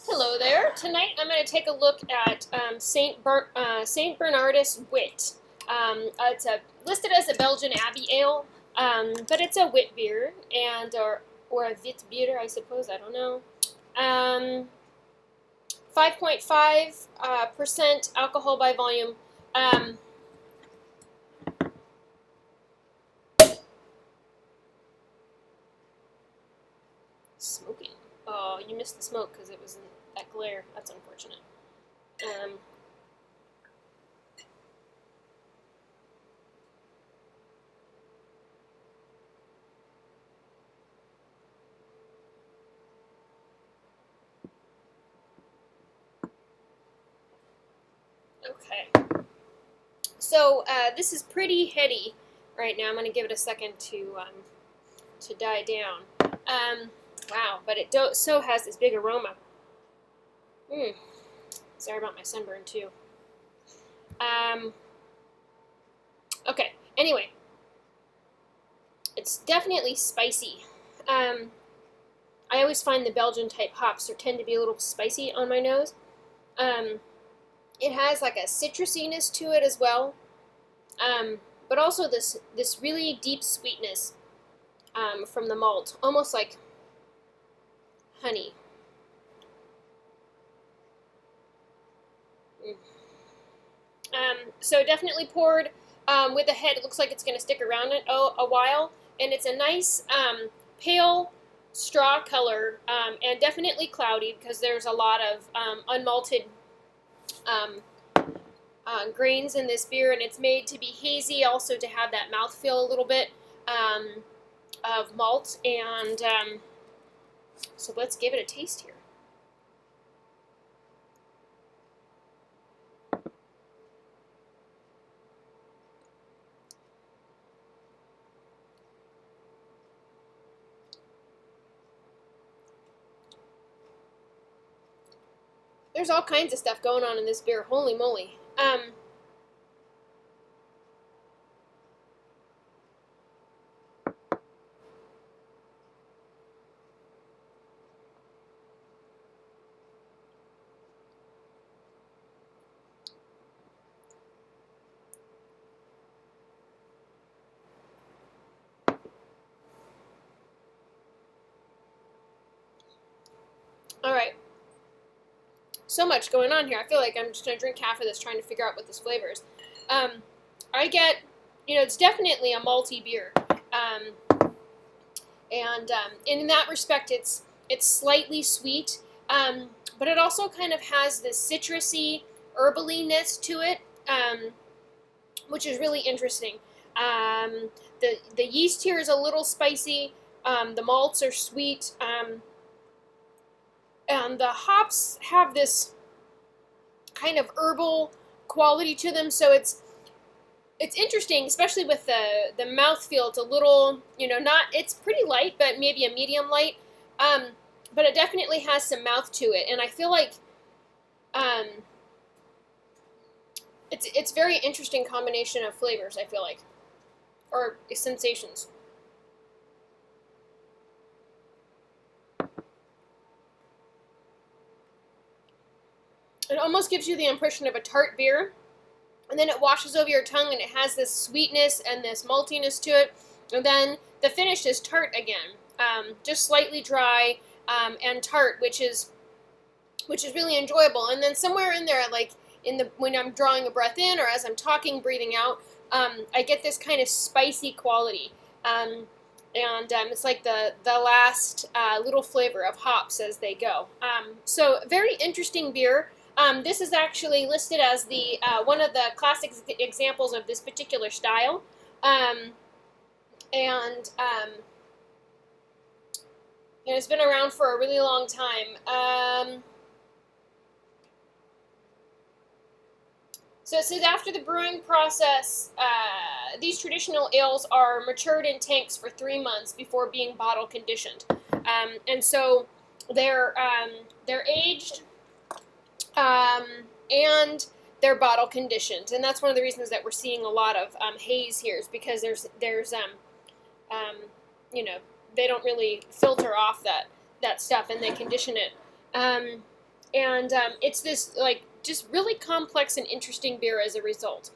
Hello there. Tonight I'm going to take a look at Saint Bernardus Wit. It's listed as a Belgian Abbey ale, but it's a Witbier and or a Witbier, I suppose. I don't know. 5.5 percent alcohol by volume. Smoking. Oh, you missed the smoke because it was in that glare. That's unfortunate. Um, okay. So this is pretty heady right now. I'm going to give it a second to die down. Wow, but it so has this big aroma. Sorry about my sunburn too. Okay. Anyway, it's definitely spicy. I always find the Belgian type hops tend to be a little spicy on my nose. It has like a citrusiness to it as well, but also this really deep sweetness from the malt, almost like honey. So definitely poured with the head. It looks like it's going to stick around it a while, and it's a nice pale straw color and definitely cloudy because there's a lot of unmalted grains in this beer, and it's made to be hazy, also to have that mouthfeel a little bit of malt. And so let's give it a taste here. There's all kinds of stuff going on in this beer. Holy moly. All right. So much going on here. I feel like I'm just going to drink half of this trying to figure out what this flavor is. I get, it's definitely a malty beer. And in that respect, it's slightly sweet, but it also kind of has this citrusy, herbaliness to it, which is really interesting. The yeast here is a little spicy. The malts are sweet. And the hops have this kind of herbal quality to them, so it's interesting, especially with the mouthfeel. It's a little, it's pretty light, but maybe a medium light. But it definitely has some mouth to it, and I feel like it's very interesting combination of flavors. I feel like, or sensations. It almost gives you the impression of a tart beer, and then it washes over your tongue, and it has this sweetness and this maltiness to it, and then the finish is tart again, just slightly dry and tart, which is really enjoyable. And then somewhere in there, like when I'm drawing a breath in or as I'm talking, breathing out, I get this kind of spicy quality, and it's like the last little flavor of hops as they go. So very interesting beer. This is actually listed as the one of the classic examples of this particular style, and it's been around for a really long time. So it says after the brewing process, these traditional ales are matured in tanks for 3 months before being bottle conditioned, and so they're aged. And they're bottle conditioned, and that's one of the reasons that we're seeing a lot of haze here, is because there's they don't really filter off that stuff, and they condition it. And it's this like just really complex and interesting beer as a result.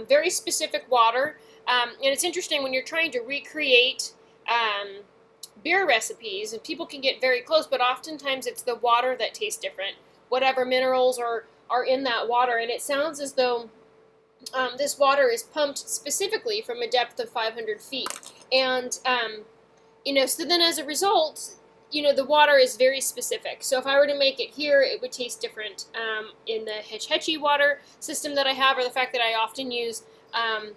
Very specific water, and it's interesting when you're trying to recreate beer recipes, and people can get very close, but oftentimes it's the water that tastes different, whatever minerals are in that water, and it sounds as though this water is pumped specifically from a depth of 500 feet, and so then as a result, the water is very specific. So if I were to make it here, it would taste different in the Hetchy water system that I have, or the fact that I often use, I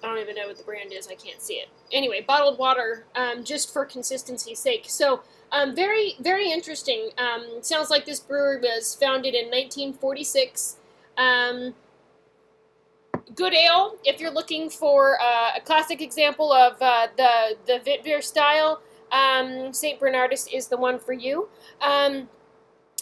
don't even know what the brand is, I can't see it. Anyway, bottled water, just for consistency's sake. So very, very interesting. Sounds like this brewery was founded in 1946. Good ale, if you're looking for a classic example of the Witbier style, St. Bernardus is the one for you. And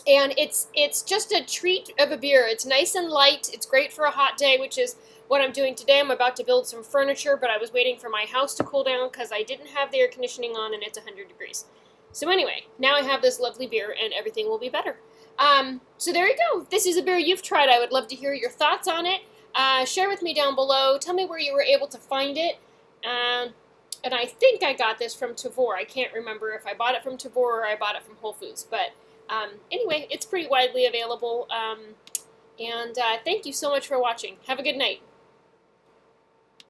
it's just a treat of a beer. It's nice and light. It's great for a hot day, which is what I'm doing today. I'm about to build some furniture, but I was waiting for my house to cool down because I didn't have the air conditioning on and it's 100 degrees. So anyway, now I have this lovely beer and everything will be better. So there you go. If this is a beer you've tried, I would love to hear your thoughts on it. Share with me down below. Tell me where you were able to find it. And I think I got this from Tavour. I can't remember if I bought it from Tavour or I bought it from Whole Foods. But anyway, it's pretty widely available. And thank you so much for watching. Have a good night.